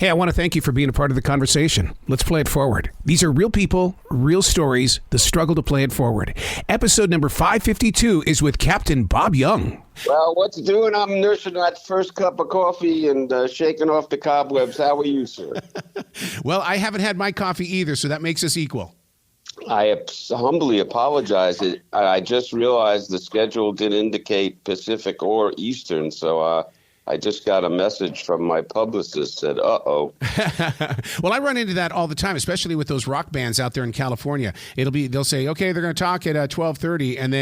Hey, I want to thank you for being a part of the conversation. Let's play it forward. These are real people, real stories, the struggle to play it forward. Episode number 552 is with Captain Bob Young. Well, what's doing? I'm nursing that first cup of coffee and shaking off the cobwebs. How are you, sir? Well, I haven't had my coffee either, so that makes us equal. I humbly apologize. I just realized the schedule didn't indicate Pacific or Eastern, so I just got a message from my publicist said, uh-oh. Well, I run into that all the time, especially with those rock bands out there in California. They'll say, okay, they're going to talk at 12:30, and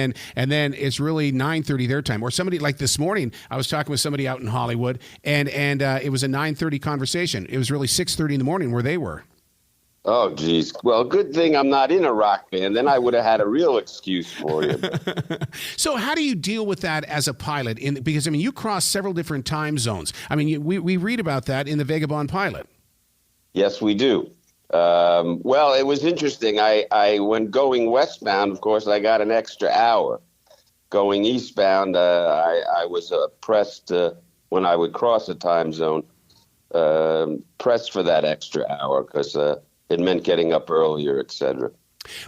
then it's really 9:30 their time. Or somebody like this morning, I was talking with somebody out in Hollywood, and it was a 9:30 conversation. It was really 6:30 in the morning where they were. Oh, geez. Well, good thing I'm not in a rock band. Then I would have had a real excuse for you. So how do you deal with that as a pilot? Because, I mean, you cross several different time zones. I mean, we read about that in the Vagabond pilot. Yes, we do. Well, it was interesting. When going westbound, of course, I got an extra hour. Going eastbound, I was pressed when I would cross a time zone, pressed for that extra hour because it meant getting up earlier, etc.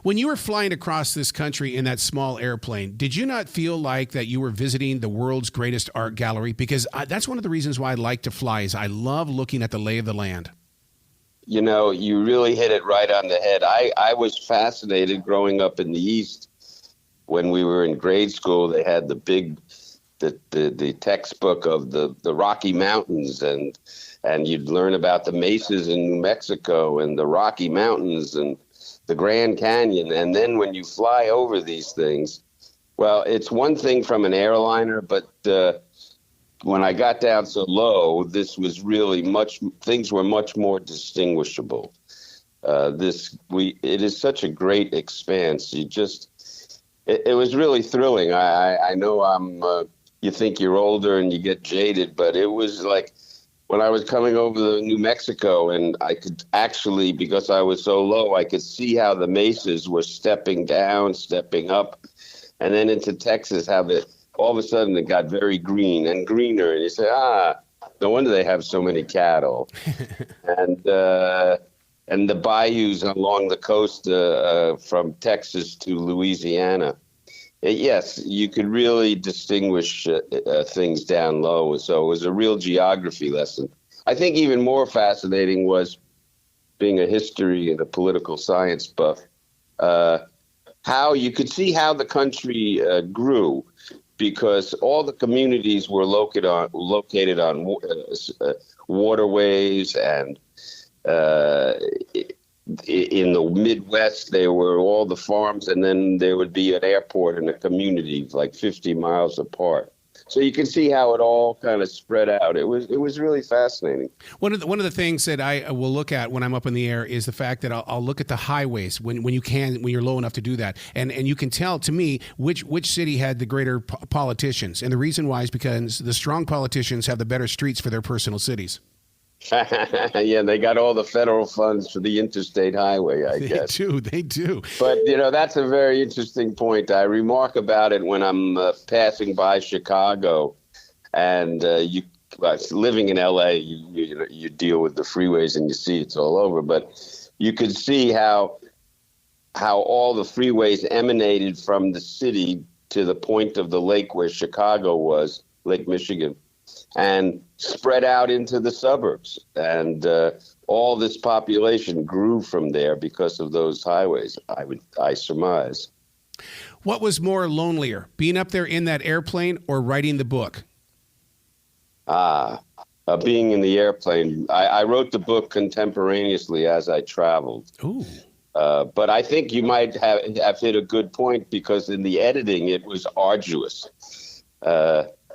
When you were flying across this country in that small airplane, did you not feel like that you were visiting the world's greatest art gallery? Because that's one of the reasons why I like to fly is I love looking at the lay of the land. You know, you really hit it right on the head. I was fascinated growing up in the East. When we were in grade school, they had the big, the textbook of the Rocky Mountains, and you'd learn about the mesas in New Mexico and the Rocky Mountains and the Grand Canyon. And then when you fly over these things, well, it's one thing from an airliner, but when I got down so low, this was really things were much more distinguishable. It is such a great expanse. It was really thrilling. I know you think you're older and you get jaded, but it was like, when I was coming over to New Mexico, and I could actually, because I was so low, I could see how the mesas were stepping down, stepping up, and then into Texas, all of a sudden it got very green and greener, and you say, no wonder they have so many cattle. and the bayous along the coast from Texas to Louisiana. Yes, you could really distinguish things down low. So it was a real geography lesson. I think even more fascinating was, being a history and a political science buff, how you could see how the country grew, because all the communities were located on waterways, and in the Midwest, there were all the farms, and then there would be an airport in a community like 50 miles apart. So you can see how it all kind of spread out. It was really fascinating. One of the things that I will look at when I'm up in the air is the fact that I'll look at the highways when you're low enough to do that, and you can tell to me which city had the greater politicians, and the reason why is because the strong politicians have the better streets for their personal cities. Yeah, they got all the federal funds for the interstate highway, I guess. They do. But, that's a very interesting point. I remark about it when I'm passing by Chicago, and living in L.A., you deal with the freeways and you see it's all over. But you could see how all the freeways emanated from the city to the point of the lake where Chicago was, Lake Michigan, and spread out into the suburbs. And all this population grew from there because of those highways, I surmise. What was more lonelier, being up there in that airplane or writing the book? Being in the airplane. I wrote the book contemporaneously as I traveled. Ooh. But I think you might have hit a good point, because in the editing, it was arduous.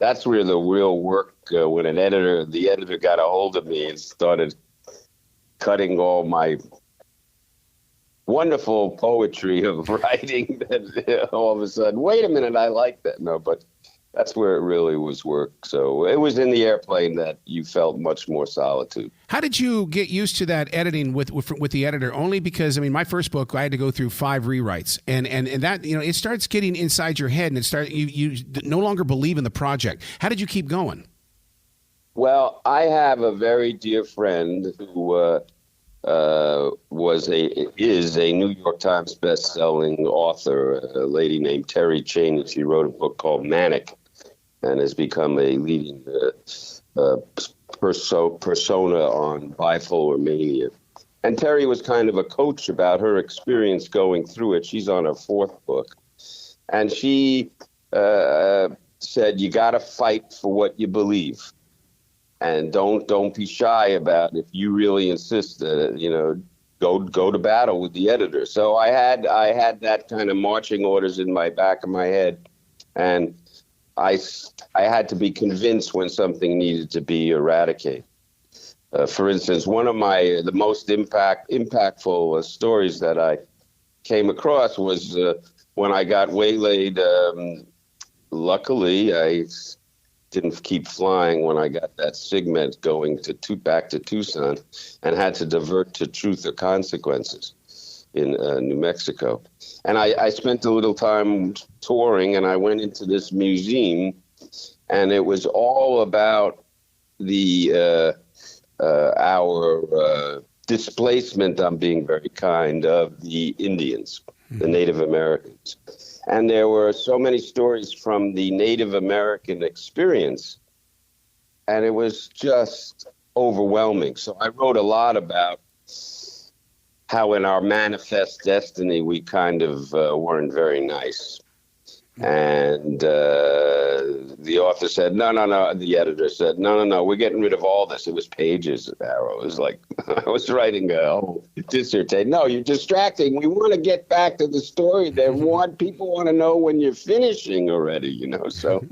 That's where the real work, when the editor got a hold of me and started cutting all my wonderful poetry of writing, that all of a sudden, wait a minute, I like that. No, but that's where it really was work. So it was in the airplane that you felt much more solitude. How did you get used to that editing with the editor? Only because, my first book, I had to go through 5 rewrites, and that, it starts getting inside your head, and you no longer believe in the project. How did you keep going? Well, I have a very dear friend who is a New York Times best-selling author, a lady named Terry Cheney. She wrote a book called Manic, and has become a leading persona on bipolar mania. And Terry was kind of a coach about her experience going through it. She's on her fourth book, and she said, "You got to fight for what you believe." And don't be shy about it. If you really insist that go to battle with the editor. So I had that kind of marching orders in my back of my head, and I had to be convinced when something needed to be eradicated. For instance, one of the most impactful stories that I came across was when I got waylaid. Luckily, I didn't keep flying when I got that segment going back to Tucson, and had to divert to Truth or Consequences in New Mexico. And I spent a little time touring, and I went into this museum, and it was all about our displacement, I'm being very kind, of the Indians, the Native Americans. And there were so many stories from the Native American experience, and it was just overwhelming. So I wrote a lot about how in our manifest destiny we kind of weren't very nice. And the author said, no. The editor said, no, we're getting rid of all this. It was pages, Arrow. It was like, I was writing a whole dissertation. No, you're distracting. We want to get back to the story. People want to know when you're finishing already, So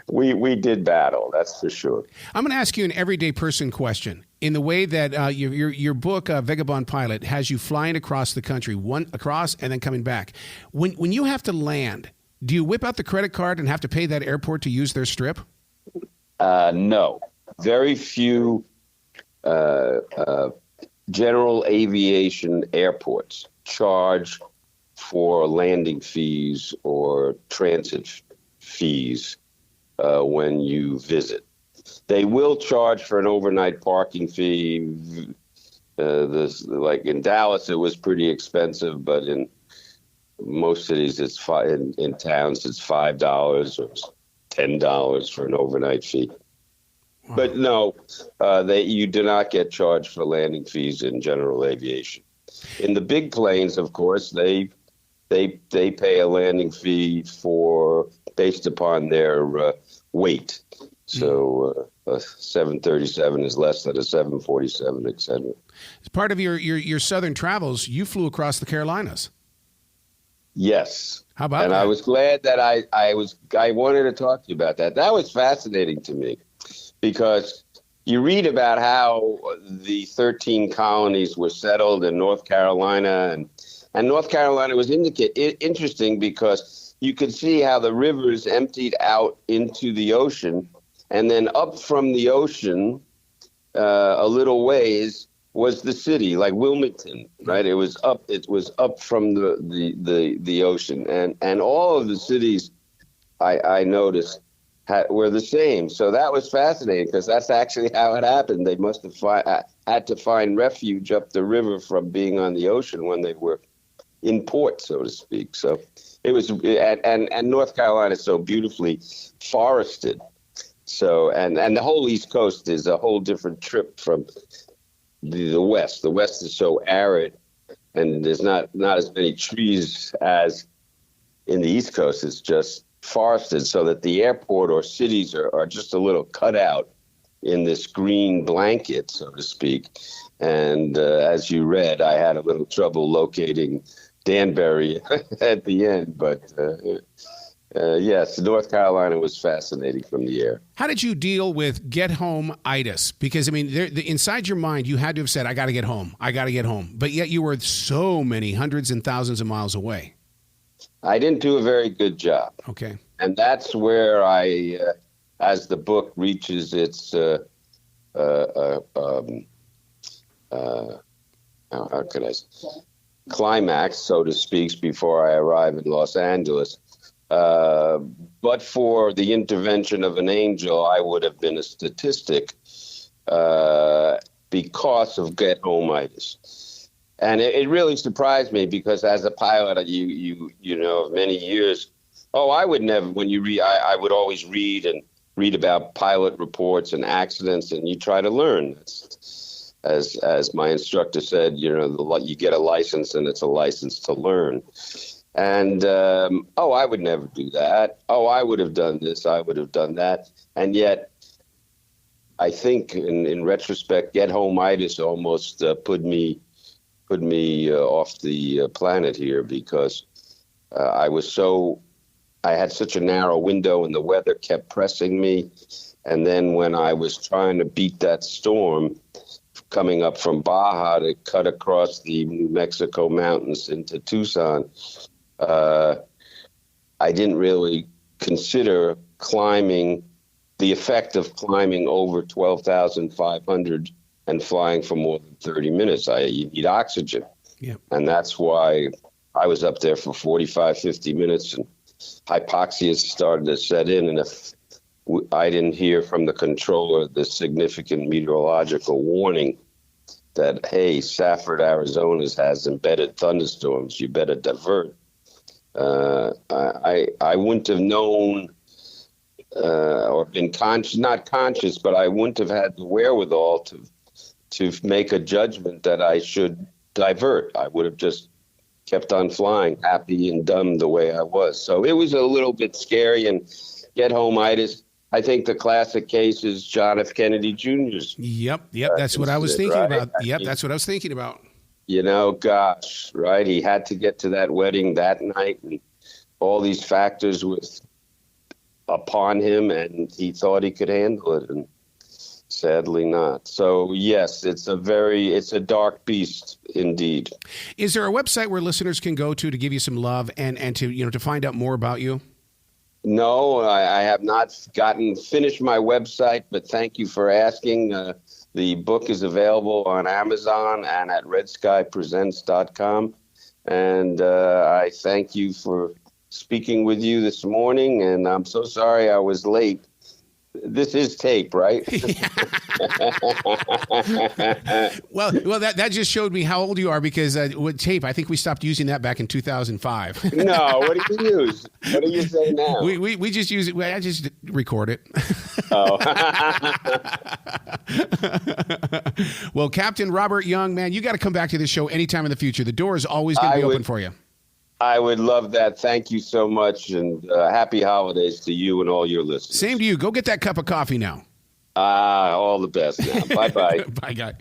we did battle, that's for sure. I'm going to ask you an everyday person question. In the way that your book, Vagabond Pilot, has you flying across the country, across and then coming back. When you have to land, do you whip out the credit card and have to pay that airport to use their strip? No. Very few general aviation airports charge for landing fees or transit fees when you visit. They will charge for an overnight parking fee. Like in Dallas, it was pretty expensive, but in most cities, in towns, it's $5 or $10 for an overnight fee. Wow. But no, you do not get charged for landing fees in general aviation. In the big planes, of course, they pay a landing fee based upon their weight. So a 737 is less than a 747, et cetera. As part of your southern travels, you flew across the Carolinas. Yes. How about that? And I was glad that I wanted to talk to you about that. That was fascinating to me, because you read about how the 13 colonies were settled in North Carolina, and North Carolina was interesting because you could see how the rivers emptied out into the ocean, and then up from the ocean a little ways was the city, like Wilmington, right? It was up from the ocean, and all of the cities I noticed were the same. So that was fascinating, because that's actually how it happened. They must have had to find refuge up the river from being on the ocean when they were in port, so to speak. So it was, and North Carolina is so beautifully forested. So and the whole East Coast is a whole different trip from the West. The West is so arid, and there's not as many trees as in the East Coast. It's just forested, so that the airport or cities are just a little cut out in this green blanket, so to speak. And as you read, I had a little trouble locating Danbury at the end, but yes, North Carolina was fascinating from the air. How did you deal with get home-itis? Because, I mean, inside your mind, you had to have said, I got to get home. But yet you were so many hundreds and thousands of miles away. I didn't do a very good job. Okay. And that's where as the book reaches its, how could I say, climax, so to speak, before I arrive in Los Angeles, But for the intervention of an angel, I would have been a statistic because of get-home-itis. And it really surprised me because as a pilot, you know, of many years, I would never, when you read, I would always read about pilot reports and accidents, and you try to learn. As my instructor said, you know, you get a license and it's a license to learn. And, I would never do that. I would have done this. I would have done that. And yet, I think in retrospect, get-home-itis almost put me off the planet here because I had such a narrow window and the weather kept pressing me. And then when I was trying to beat that storm coming up from Baja to cut across the New Mexico mountains into Tucson, I didn't really consider the effect of climbing over 12,500 and flying for more than 30 minutes. You need oxygen. Yeah. And that's why I was up there for 45, 50 minutes and hypoxia started to set in. And if I didn't hear from the controller the significant meteorological warning that, hey, Safford, Arizona has embedded thunderstorms, you better divert. I wouldn't have known or been not conscious, but I wouldn't have had the wherewithal to make a judgment that I should divert. I would have just kept on flying, happy and dumb the way I was. So it was a little bit scary. And get-home-itis, I think the classic case is John F. Kennedy Jr.'s. Yep. That's what I was thinking about. Yep, that's what I was thinking about. You know, gosh, right? He had to get to that wedding that night, and all these factors was upon him, and he thought he could handle it, and sadly not. So, yes, it's a dark beast indeed. Is there a website where listeners can go to give you some love and to, to find out more about you? No, I have not finished my website, but thank you for asking. The book is available on Amazon and at redskypresents.com. And I thank you for speaking with you this morning. And I'm so sorry I was late. This is tape, right? Well, that just showed me how old you are because with tape, I think we stopped using that back in 2005. No, what do you use? What do you say now? We just use it. I just record it. Oh. Well, Captain Robert Young, man, you got to come back to this show anytime in the future. The door is always going to be open for you. I would love that. Thank you so much, and happy holidays to you and all your listeners. Same to you. Go get that cup of coffee now. All the best now. Bye-bye. Bye, guy.